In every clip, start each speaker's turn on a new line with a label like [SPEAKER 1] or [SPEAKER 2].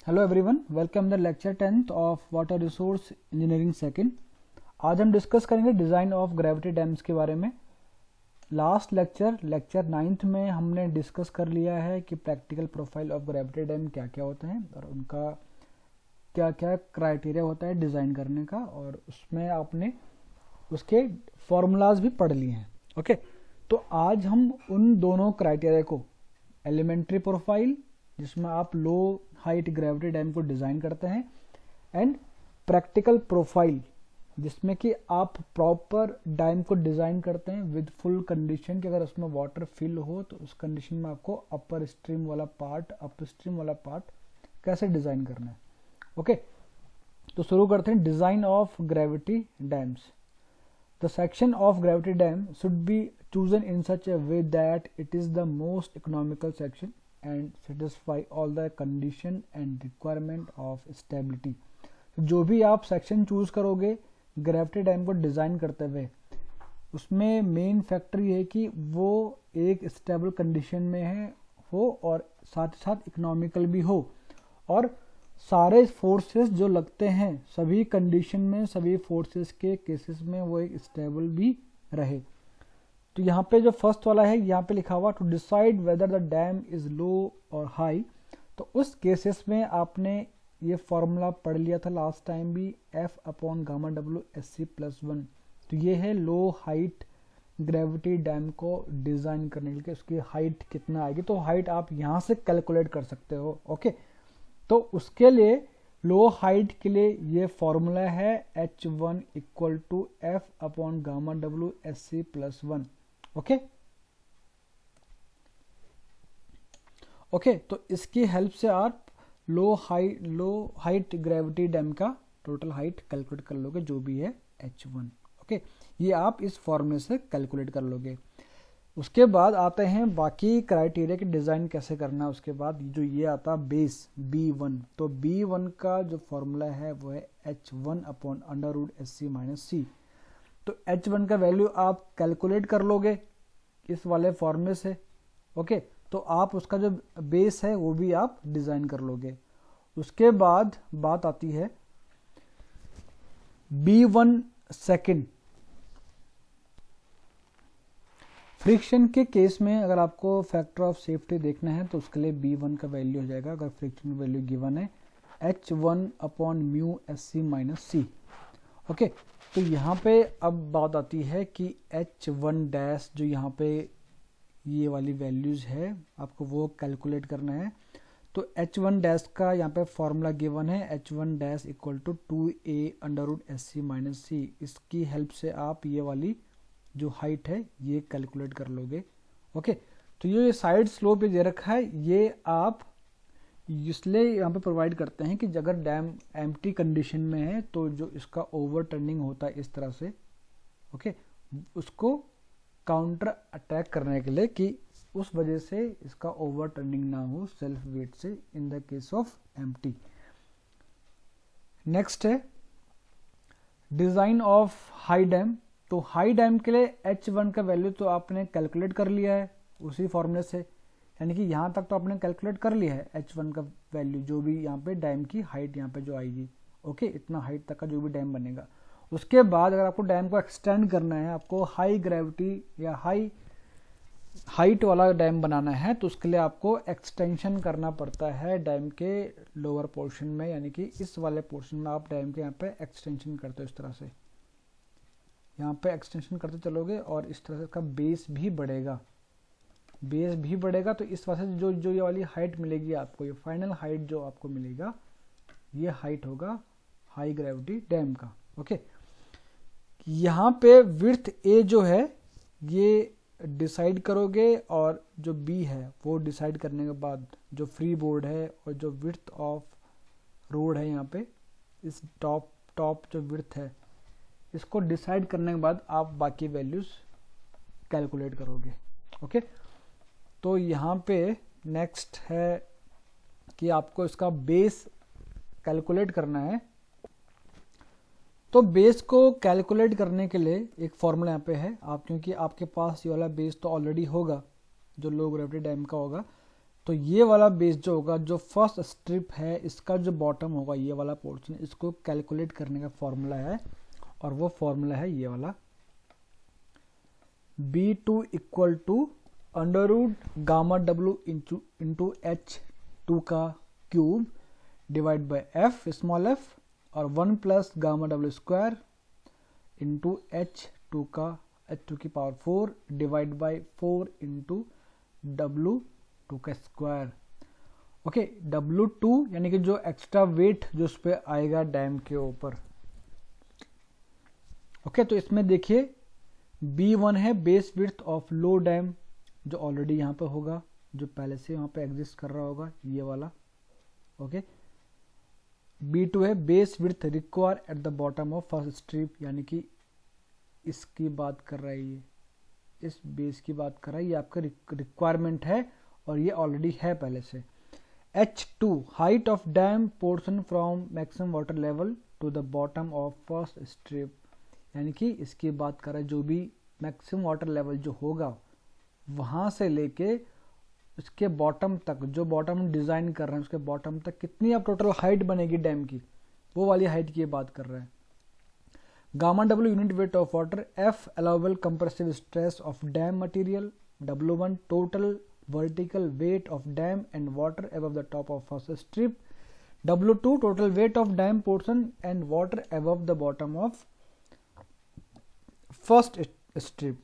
[SPEAKER 1] Hello everyone, welcome the lecture 10th of water resource engineering second. आज हम discuss करेंगे design of gravity dams के बारे में। लास्ट लेक्चर 9th में हमने डिस्कस कर लिया है कि practical profile of gravity dam क्या क्या होते हैं और उनका क्या क्या क्राइटेरिया होता है डिज़ाइन करने का, और उसमें आपने उसके फॉर्मूलाज भी पढ़ लिए हैं। ओके, तो आज हम उन दोनों क्राइटेरिया को, एलिमेंट्री प्रोफाइल जिसमें आप लो हाइट ग्रेविटी डैम को डिज़ाइन करते हैं, एंड प्रैक्टिकल प्रोफाइल जिसमें कि आप प्रॉपर डैम को डिज़ाइन करते हैं विद फुल कंडीशन कि अगर उसमें वाटर फिल हो तो उस कंडीशन में आपको अपर स्ट्रीम वाला पार्ट कैसे डिज़ाइन करना है। ओके, तो शुरू करते हैं। Design of gravity dams. The section of gravity dam should be chosen in such a way that it is the most economical section and satisfy all the condition and requirement of stability। जो भी आप section choose करोगे gravity dam को design करते हुए, उसमें main factor ये है कि वो एक स्टेबल कंडीशन में हो और साथ ही साथ इकोनॉमिकल भी हो, और सारे फोर्सेस जो लगते हैं सभी कंडीशन में, सभी फोर्सेस के केसेस में वो एक स्टेबल भी रहे। तो यहाँ पे जो फर्स्ट वाला है, यहाँ पे लिखा हुआ to decide whether the dam is low और हाई। तो उस केसेस में आपने ये फॉर्मूला पढ़ लिया था लास्ट टाइम भी, F/Γ/SC+1। तो ये है लो हाइट ग्रेविटी डैम को डिज़ाइन करने के लिए उसकी हाइट कितना आएगी। तो हाइट आप यहाँ से कैलकुलेट कर सकते हो। ओके, तो उसके लिए लो हाइट के लिए ये फॉर्मूला है H1 = F/Γ/SC+1। ओके, तो इसकी हेल्प से आप लो हाइट ग्रेविटी डैम का टोटल हाइट कैलकुलेट कर लोगे, जो भी है H1। ओके, ये आप इस फॉर्मूले से कैलकुलेट कर लोगे। उसके बाद आते हैं बाकी क्राइटेरिया की डिज़ाइन कैसे करना है। उसके बाद जो ये आता बेस B1, तो B1 का जो फॉर्मूला है वो है H1/√SC-C। तो H1 का वैल्यू आप कैलकुलेट कर लोगे इस वाले फॉर्मूले से। ओके, तो आप उसका जो बेस है वो भी आप डिज़ाइन कर लोगे। उसके बाद बात आती है B1 सेकेंड। फ्रिक्शन के केस में अगर आपको फैक्टर ऑफ सेफ्टी देखना है तो उसके लिए B1 का वैल्यू हो जाएगा, अगर फ्रिक्शन वैल्यू गिवन है, H1/μSC-C। ओके, तो यहाँ पे अब बात आती है कि H1 जो यहाँ पे ये वाली वैल्यूज है आपको वो कैलकुलेट करना है। तो H1 का यहाँ पे फॉर्मूला गिवन है, H1 = 2a/√SC-C। इसकी हेल्प से आप ये वाली जो हाइट है ये कैलकुलेट कर लोगे। ओके, तो ये साइड स्लोप पे दे रखा है, ये आप इसलिए यहाँ पे प्रोवाइड करते हैं कि अगर डैम एम्प्टी कंडीशन में है तो जो इसका ओवर टर्निंग होता है इस तरह से, ओके, उसको काउंटर अटैक करने के लिए कि उस वजह से इसका ओवर टर्निंग ना हो सेल्फ वेट से in the case of empty. Next है डिज़ाइन ऑफ हाई डैम। तो हाई डैम के लिए H1 का वैल्यू तो आपने कैलकुलेट कर लिया है उसी फॉर्मूले से, यानी कि यहाँ तक तो आपने कैलकुलेट कर लिया है H1 का वैल्यू, जो भी यहाँ पे डैम की हाइट यहाँ पे जो आएगी। ओके, इतना हाइट तक का जो भी डैम बनेगा। उसके बाद अगर आपको डैम को एक्सटेंड करना है, आपको हाई ग्रेविटी या हाई हाइट वाला डैम बनाना है, तो उसके लिए आपको एक्सटेंशन करना पड़ता है डैम के लोअर पोर्शन में, यानी कि इस वाले पोर्शन में आप डैम के यहाँ पे एक्सटेंशन करते हो। इस तरह से यहाँ पे एक्सटेंशन करते चलोगे और इस तरह से इसका बेस भी बढ़ेगा। तो इस वजह से जो ये वाली हाइट मिलेगी आपको, ये फाइनल हाइट जो आपको मिलेगा, ये हाइट होगा हाई ग्रेविटी डैम का। ओके, यहाँ पे विड्थ A जो है ये डिसाइड करोगे, और जो B है वो डिसाइड करने के बाद जो फ्री बोर्ड है और जो विड्थ ऑफ रोड है यहाँ पे, इस टॉप जो विड्थ है इसको डिसाइड करने के बाद आप बाकी वैल्यूज कैलकुलेट करोगे। ओके, तो यहाँ पे नेक्स्ट है कि आपको इसका बेस कैलकुलेट करना है। तो बेस को कैलकुलेट करने के लिए एक फॉर्मूला यहाँ पे है, आप क्योंकि आपके पास ये वाला बेस तो ऑलरेडी होगा जो लो ग्रेविटी डैम का होगा, तो ये वाला बेस जो होगा, जो फर्स्ट स्ट्रिप है, इसका जो बॉटम होगा ये वाला पोर्शन, इसको कैलकुलेट करने का फॉर्मूला है, और वो फॉर्मूला है ये वाला, B2 equal to under root gamma W into H2 का cube divide by F small f, और 1 plus gamma W square into H2 की power 4 divide by 4 into W2 का स्क्वायर। ओके, W2 यानी कि जो एक्स्ट्रा वेट जो उस पर आएगा डैम के ऊपर। ओके, तो इसमें देखिए B1 है base width of low dam, जो ऑलरेडी यहाँ पे होगा, जो पहले से वहाँ पे एग्जिस्ट कर रहा होगा, ये वाला। ओके, B2 है base width require at the bottom of first strip, यानी कि इसकी बात कर रहा है, ये इस बेस की बात कर रहा है, ये आपका रिक्वायरमेंट है और ये ऑलरेडी है पहले से। H2 height of dam portion from maximum water level to the bottom of first strip, यानी कि इसकी बात कर रहा है जो भी मैक्सिमम वाटर लेवल जो होगा वहां से लेके इसके बॉटम तक, जो बॉटम हम डिजाइन कर रहे हैं उसके बॉटम तक कितनी अब टोटल हाइट बनेगी डैम की, वो वाली हाइट की बात कर रहे हैं। Gamma W unit weight of water, F allowable compressive stress of dam material, W1 total vertical weight of dam and water above the top of first strip, W2 total weight of dam portion and water above the bottom of first strip,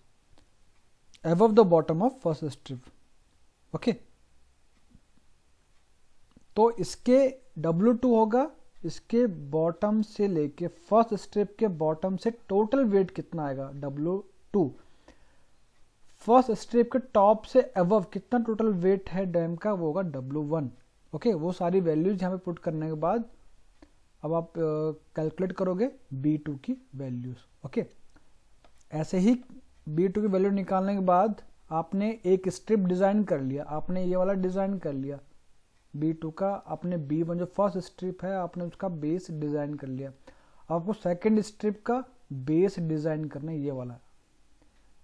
[SPEAKER 1] above the bottom of first strip. Okay, तो इसके W2 होगा, इसके bottom से लेके first strip के bottom से total weight कितना आएगा W2, फर्स्ट स्ट्रिप के टॉप से अबव कितना टोटल वेट है डैम का, वो होगा W1। ओके, वो सारी वैल्यूज यहाँ पे पुट करने के बाद अब आप कैलकुलेट करोगे B2 की वैल्यूज। ओके, ऐसे ही B2 की वैल्यू निकालने के बाद आपने एक स्ट्रिप डिजाइन कर लिया, आपने ये वाला डिजाइन कर लिया B2 का, आपने B1 जो फर्स्ट स्ट्रिप है आपने उसका बेस डिजाइन कर लिया, आपको सेकंड स्ट्रिप का बेस डिजाइन करना है, ये वाला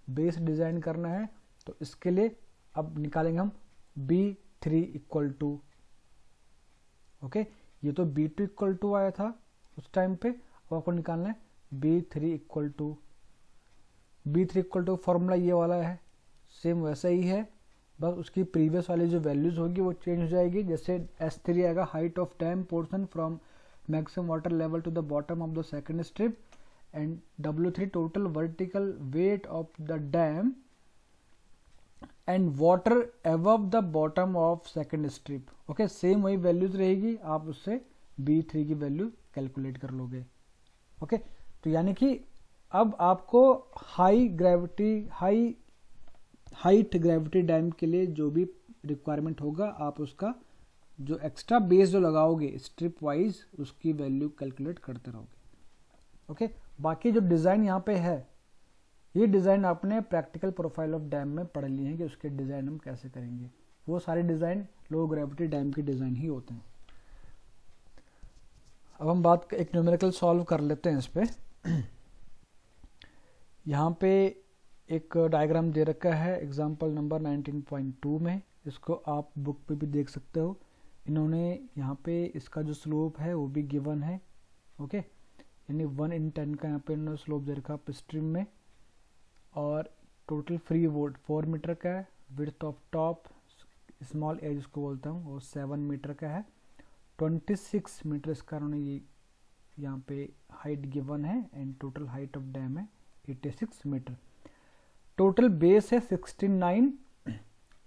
[SPEAKER 1] बेस डिजाइन करना है। तो इसके लिए अब निकालेंगे हम B3 इक्वल टू, ओके, ये तो B2 इक्वल टू आया था उस टाइम पे, अब आपको निकालना है B3 equal to, B3 equal to formula ये वाला है, सेम वैसा ही है, बस उसकी प्रीवियस वाली जो वैल्यूज होगी वो चेंज हो जाएगी। जैसे S3 आएगा height of dam portion from maximum water level to the bottom of the second strip, and W3 total vertical weight of the dam and water above the bottom of second strip. Okay, same वही values रहेगी, आप उससे B3 की value calculate कर लोगे। Okay, तो यानी कि अब आपको हाइट ग्रेविटी डैम के लिए जो भी रिक्वायरमेंट होगा, आप उसका जो एक्स्ट्रा बेस जो लगाओगे स्ट्रिप वाइज, उसकी वैल्यू कैलकुलेट करते रहोगे। ओके, बाकी जो डिज़ाइन यहाँ पे है, ये डिज़ाइन आपने प्रैक्टिकल प्रोफाइल ऑफ डैम में पढ़ लिए हैं कि उसके डिज़ाइन हम कैसे करेंगे, वो सारे डिज़ाइन लो ग्रेविटी डैम के डिज़ाइन ही होते हैं। अब हम बात एक न्यूमेरिकल सॉल्व कर लेते हैं इस पे। यहाँ पे एक डायग्राम दे रखा है एग्जाम्पल नंबर 19.2 में, इसको आप बुक पे भी देख सकते हो। इन्होंने यहाँ पे इसका जो स्लोप है वो भी गिवन है। ओके, यानी 1/10 का यहाँ पे इन्होंने स्लोप दे रखा स्ट्रीम में, और टोटल फ्री वोट 4 मीटर का है, width of top small edge उसको बोलता हूँ वो 7 मीटर का है, 26 मीटर इसका उन्होंने ये यहाँ पे हाइट गिवन है, and total height of dam है 86 मीटर। टोटल बेस है 69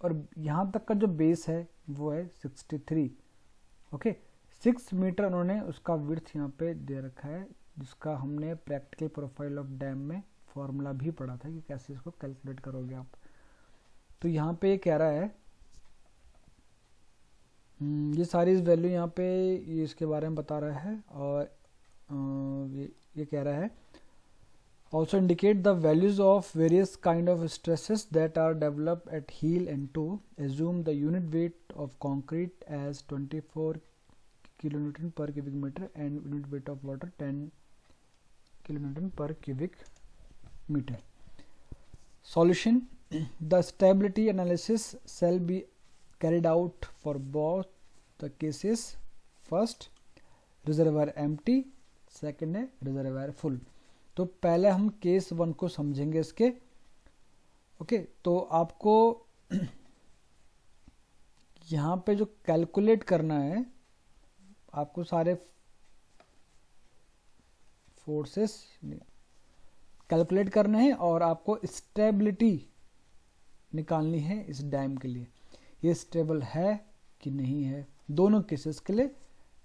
[SPEAKER 1] और यहाँ तक का जो बेस है वो है 63। ओके, 6 मीटर उन्होंने उसका विड्थ यहाँ पे दे रखा है, जिसका हमने प्रैक्टिकल प्रोफाइल ऑफ डैम में फॉर्मूला भी पढ़ा था कि कैसे इसको कैलकुलेट करोगे आप। तो यहाँ पे ये कह रहा है, ये सारी वैल्यू यहाँ पे ये इसके बारे में बता रहा है, और ये कह रहा है also indicate the values of various kind of stresses that are developed at heel and toe. Assume the unit weight of concrete as 24 kilonewton per cubic meter and unit weight of water 10 kilonewton per cubic meter. Solution: the stability analysis shall be carried out for both the cases. First reservoir empty, second है reservoir full. तो पहले हम case 1 को समझेंगे इसके। Okay, तो आपको यहाँ पे जो कैलकुलेट करना है, आपको सारे फोर्सेस कैलकुलेट करने हैं और आपको स्टेबिलिटी निकालनी है इस डैम के लिए, ये स्टेबल है कि नहीं है, दोनों केसेस के लिए,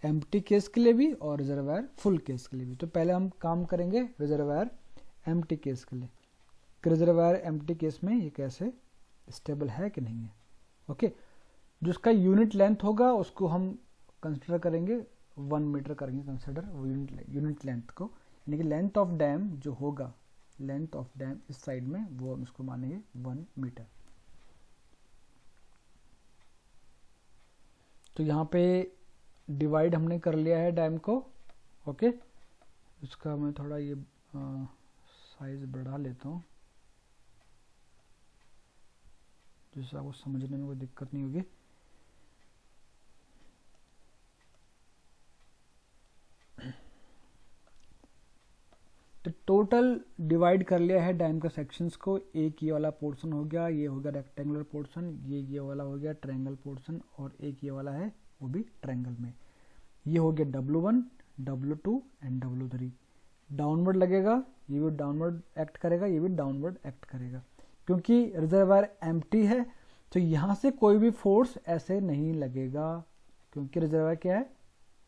[SPEAKER 1] एम्प्टी केस के लिए भी और रिजर्वायर फुल केस के लिए भी। तो पहले हम काम करेंगे रिजर्वायर एम्प्टी केस के लिए, रिजर्वायर एम्प्टी केस में ये कैसे स्टेबल है कि नहीं है। ओके, जो उसका यूनिट लेंथ होगा उसको हम कंसिडर करेंगे 1 मीटर करेंगे कंसिडर वो यूनिट लेंथ को, यानी कि लेंथ ऑफ डैम जो होगा, लेंथ ऑफ डैम इस साइड में, वो हम इसको मानेंगे 1 मीटर। तो यहाँ पे डिवाइड हमने कर लिया है डैम को। ओके, इसका मैं थोड़ा ये साइज बढ़ा लेता हूँ जिससे आपको समझने में कोई दिक्कत नहीं होगी। तो टोटल डिवाइड कर लिया है डैम का सेक्शंस को। एक ये वाला पोर्शन हो गया, ये हो गया रेक्टेंगुलर पोर्शन, ये वाला हो गया ट्रायंगल पोर्शन, और एक ये वाला है वो भी ट्रायंगल में। ये हो गया W1, W2 and W3। Downward लगेगा, ये भी डाउनवर्ड एक्ट करेगा, ये भी डाउनवर्ड एक्ट करेगा। क्योंकि रिजर्वायर एम्प्टी है तो यहाँ से कोई भी फोर्स ऐसे नहीं लगेगा, क्योंकि रिजर्वायर क्या है,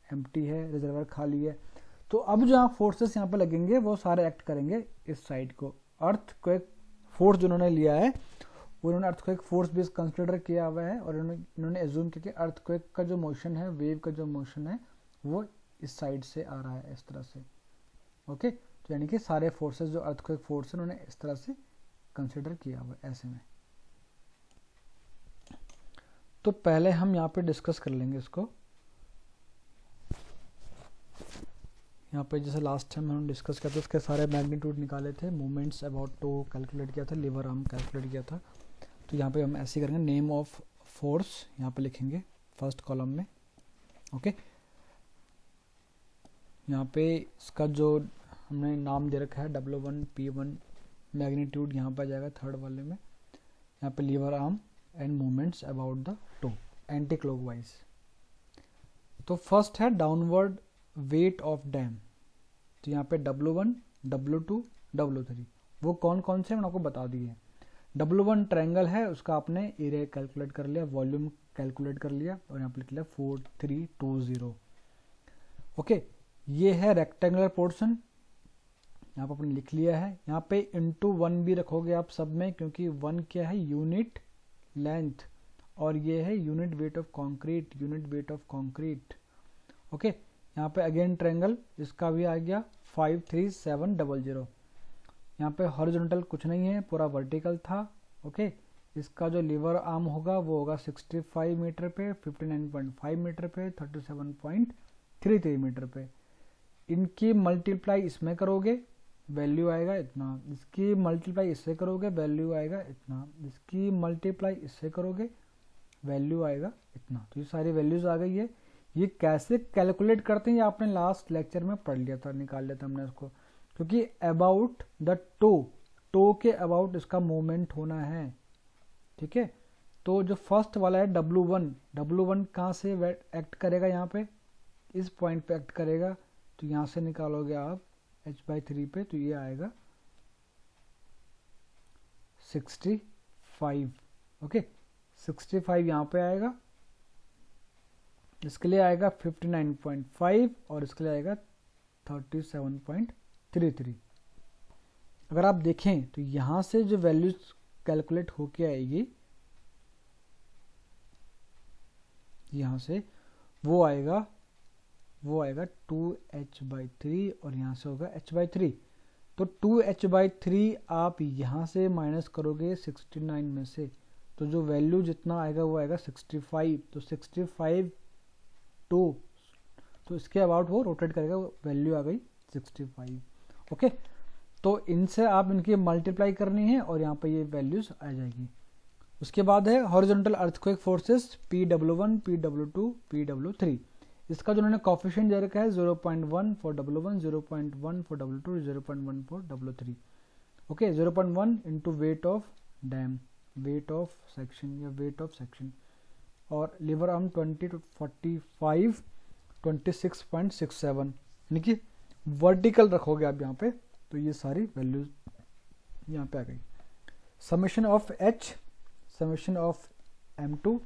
[SPEAKER 1] एम्प्टी है, रिजर्वायर खाली है। तो अब जो फोर्सेस यहाँ पे लगेंगे वो सारे एक्ट करेंगे इस साइड को। अर्थक्वेक फोर्स जो उन्होंने लिया है उन्होंने अर्थक्वेक फोर्स भी कंसिडर किया हुआ है, और इन्होंने एज्यूम किया कि अर्थक्वेक का जो मोशन है, वेव का जो मोशन है, वो इस साइड से आ रहा है, इस तरह से। ओके, तो यानी कि सारे फोर्सेस जो अर्थक्वेक फोर्स है उन्होंने इस तरह से कंसिडर किया हुआ है, ऐसे में। तो पहले हम यहाँ पे डिस्कस कर लेंगे इसको। यहाँ पे जैसे लास्ट टाइम हम डिस्कस किया था, उसके सारे मैग्नीट्यूड निकाले थे, मूवमेंट्स अबाउट टो कैलकुलेट किया था, लीवर आर्म कैलकुलेट किया था। तो यहाँ पे हम ऐसे करेंगे, नेम ऑफ फोर्स यहाँ पे लिखेंगे फर्स्ट कॉलम में। ओके, यहाँ पे इसका जो हमने नाम दे रखा है W1 P1, मैग्नीट्यूड यहाँ पे आ जाएगा थर्ड वाले में। यहाँ पे lever arm and movements about the toe anticlockwise. तो फर्स्ट है डाउनवर्ड वेट ऑफ डैम। तो यहाँ पे W1, W2, W3 वो कौन कौन से मैंने आपको बता दिए। W1 ट्रायंगल है, उसका आपने एरिया कैलकुलेट कर लिया, वॉल्यूम कैलकुलेट कर लिया, और यहाँ पे लिख लिया 4320। ओके, ये है रेक्टेंगुलर पोर्शन, यहाँ पे आपने लिख लिया है। यहाँ पे इंटू 1 भी रखोगे आप सब में, क्योंकि 1 क्या है, यूनिट लेंथ, और ये है unit weight of concrete, unit weight of concrete. Okay, यहाँ पे अगेन ट्रायंगल, इसका भी आ गया 53700। यहाँ पे हॉरिजॉन्टल कुछ नहीं है, पूरा वर्टिकल था। ओके, इसका जो लीवर आर्म होगा वो होगा 65 मीटर पे, 59.5 मीटर पे, 37.33 मीटर पे। इनकी मल्टीप्लाई इसमें करोगे वैल्यू आएगा इतना, इसकी मल्टीप्लाई इससे करोगे वैल्यू आएगा इतना, इसकी मल्टीप्लाई इससे करोगे वैल्यू आएगा इतना। तो ये सारी वैल्यूज आ गई है। ये कैसे कैलकुलेट करते हैं ये आपने लास्ट लेक्चर में पढ़ लिया था, निकाल लिया था हमने इसको, क्योंकि अबाउट द टो के अबाउट इसका मूवमेंट होना है। ठीक है, तो जो फर्स्ट वाला है W1 कहाँ से एक्ट करेगा, यहाँ पे इस पॉइंट पे एक्ट करेगा। तो यहाँ से निकालोगे आप h/3 पे, तो ये आएगा 65। ओके, 65 यहाँ पे आएगा, इसके लिए आएगा 59.5 और इसके लिए आएगा 37.33। अगर आप देखें तो यहां से जो वैल्यूज कैलकुलेट होके आएगी, यहां से वो आएगा 2h/3 और यहां से होगा h/3। तो 2h/3 आप यहां से माइनस करोगे 69 में से, तो जो वैल्यू जितना आएगा वो आएगा 65। तो 65 तो इसके अबाउट वो रोटेट करेगा, वैल्यू आ गई 65। ओके, तो इनसे आप इनकी मल्टीप्लाई करनी है और यहाँ पे ये वैल्यूज आ जाएगी। उसके बाद है horizontal earthquake forces PW1, PW2, PW3। इसका जो उन्होंने कॉफिशिएंट दे रखा है 0.1 for W1, 0.1 for W2, 0.1 for W3। Okay, 0.1 into weight of dam, weight of section या वेट ऑफ सेक्शन, और लीवर आर्म 20 to 45 26.67, यानी कि वर्टिकल रखोगे आप यहाँ पे तो ये सारी वैल्यूज यहाँ पे आ गई। Summation of H, summation of M2।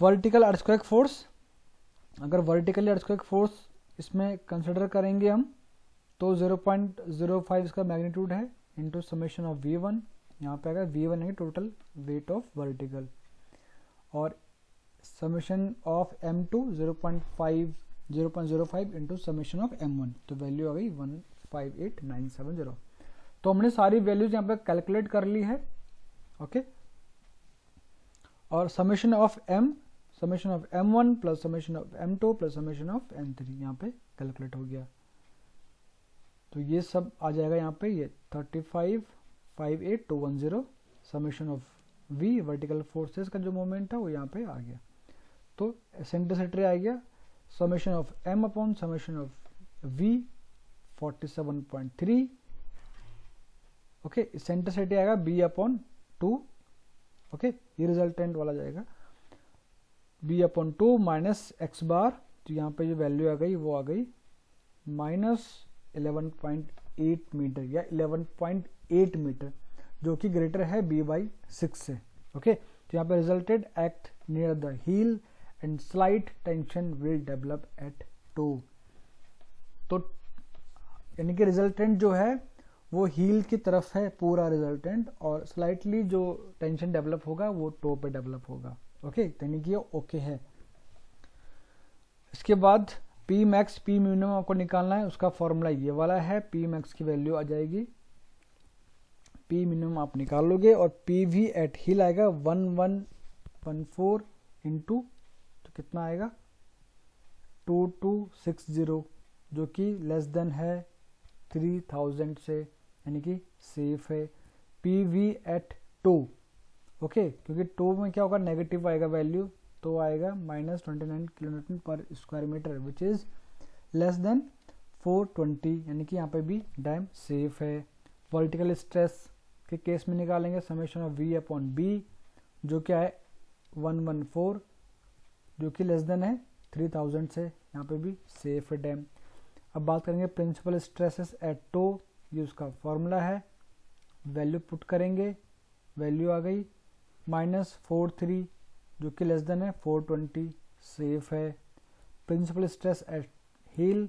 [SPEAKER 1] Vertical earthquake force, अगर वर्टिकली अर्थक्वेक फोर्स इसमें कंसिडर करेंगे हम तो 0.05 इसका मैग्नीट्यूड है इंटू समेशन ऑफ V1, यहाँ पे आएगा V1 है टोटल वेट ऑफ वर्टिकल, और summation of M2 0.05 into summation of M1, तो वैल्यू आ गई 158970। तो हमने सारी वैल्यूज यहाँ पे कैलकुलेट कर ली है। ओके, और summation of M1 plus summation of M2 plus summation of M3 यहाँ पे कैलकुलेट हो गया। तो ये सब आ जाएगा यहाँ पे, ये 3558210 summation of V vertical forces का जो मोमेंट था वो यहाँ पे आ गया। तो एसेंट्रिसिटी आ गया summation of M upon summation of V 47.3। Okay, eccentricity आएगा B अपॉन 2। ओके, ये रिजल्टेंट वाला जाएगा B अपॉन 2 माइनस एक्स बार, तो यहाँ पे जो वैल्यू आ गई वो आ गई माइनस 11.8 मीटर या 11.8 मीटर, जो कि ग्रेटर है B/6 से। ओके, तो यहाँ पे resulted act near the heel and slight tension will develop at toe. तो यानी कि रिजल्टेंट जो है वो हील की तरफ है पूरा रिजल्टेंट, और स्लाइटली जो टेंशन डेवलप होगा वो टो पे डेवलप होगा। ओके, यानी कि ये ओके है। इसके बाद P मैक्स P मिनिमम आपको निकालना है, उसका फॉर्मूला ये वाला है। P मैक्स की वैल्यू आ जाएगी, P मिनिमम आप निकाल लोगे, और PV एट हिल आएगा 1114 इंटू तो कितना आएगा 2260, जो कि लेस देन है 3000 से, यानी कि सेफ है। PV एट 2, ओके, क्योंकि 2 में क्या होगा नेगेटिव आएगा वैल्यू, तो आएगा -29 किलोन्यूटन पर square metre which is less than 420, यानी कि यहाँ पे भी डैम सेफ है। वर्टिकल स्ट्रेस के केस में निकालेंगे summation of V upon B, जो क्या है 114, जो कि लेस देन है 3000 से, यहाँ पे भी सेफ है डैम। अब बात करेंगे प्रिंसिपल स्ट्रेसेस एट टो, ये उसका फॉर्मूला है, वैल्यू पुट करेंगे, वैल्यू आ गई -43, जो कि लेस देन है 420, सेफ है। Principal stress at heel,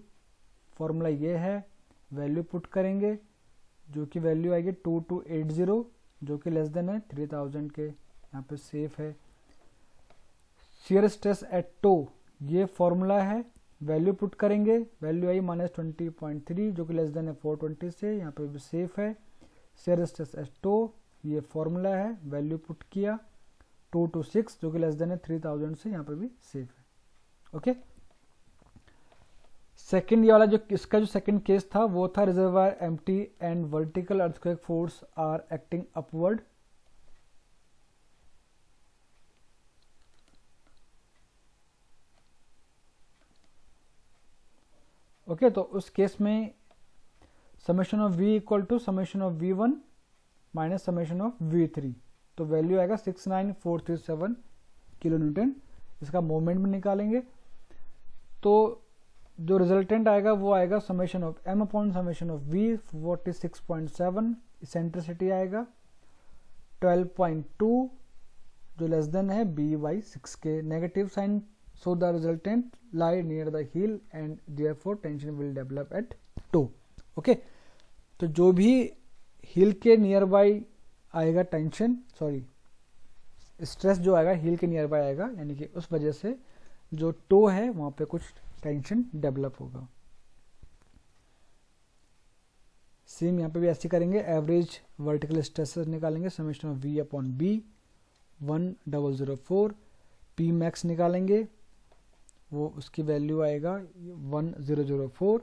[SPEAKER 1] formula ये है, वैल्यू पुट करेंगे, जो कि वैल्यू आएगी 2280, जो कि लेस देन है 3000 के, यहाँ पे सेफ है। शियर स्ट्रेस एट टो, ये फॉर्मूला है, वैल्यू पुट करेंगे, वैल्यू आई -20.3, जो कि लेस देन है 420 से, यहाँ पे भी सेफ है। शियर स्ट्रेस एट टो, ये फॉर्मूला है, वैल्यू पुट किया 226, जो कि लेस देन है 3000 से, यहाँ पे भी सेफ है। ओके, सेकेंड ये वाला जो इसका जो सेकेंड केस था वो था reservoir empty and vertical earthquake force are acting upward. Okay, तो उस केस में summation of V equal to summation of V1 minus summation of V3, तो वैल्यू आएगा 69437 किलो न्यूटन। इसका मोमेंट भी निकालेंगे, तो जो रिजल्टेंट आएगा वो आएगा summation of M upon summation of V 46.7, eccentricity आएगा 12.2, जो लेस देन है B/6 के, negative sign, so the resultant lie near the heel and therefore tension will develop at toe. Okay, तो जो भी हील के नियर बाई आएगा टेंशन, सॉरी स्ट्रेस जो आएगा हील के नियर बाई आएगा, यानी कि उस वजह से जो टो है वहां पे कुछ टेंशन डेवलप होगा। सेम यहाँ पे भी ऐसे करेंगे, एवरेज वर्टिकल स्ट्रेसेस निकालेंगे, summation of V upon B 1004, P max निकालेंगे, वो उसकी वैल्यू आएगा 1004,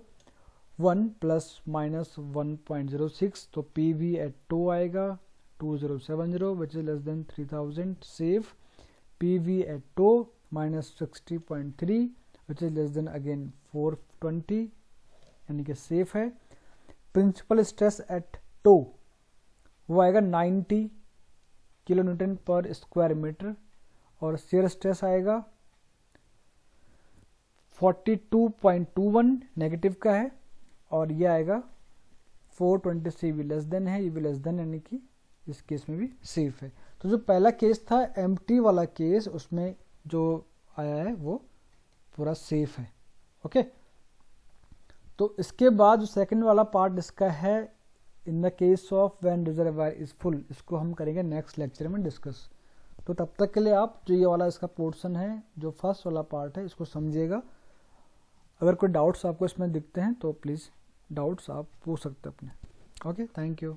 [SPEAKER 1] 1 ± 1.06, तो PV एट 2 आएगा 2070 which is less than 3000 safe. PV at toe minus 60.3 which is less than again 420 यानी कि सेफ है. प्रिंसिपल स्ट्रेस एट टो वो आएगा 90 किलो न्यूटन पर स्क्वायर मीटर और शियर स्ट्रेस आएगा 42.21 नेगेटिव का है और ये आएगा 420 से भी लेस देन है, ये भी लेस देन यानी कि इस केस में भी सेफ है. तो जो पहला केस था एम्प्टी वाला केस उसमें जो आया है वो पूरा सेफ है. ओके तो इसके बाद जो सेकंड वाला पार्ट इसका है in the case of when reservoir is full, इसको हम करेंगे नेक्स्ट लेक्चर में डिस्कस. तो तब तक के लिए आप जो ये वाला इसका पोर्शन है जो फर्स्ट वाला पार्ट है इसको समझिएगा. अगर कोई डाउट्स आपको इसमें दिखते हैं तो प्लीज़ डाउट्स आप पूछ सकते हैं अपने. Okay thank you.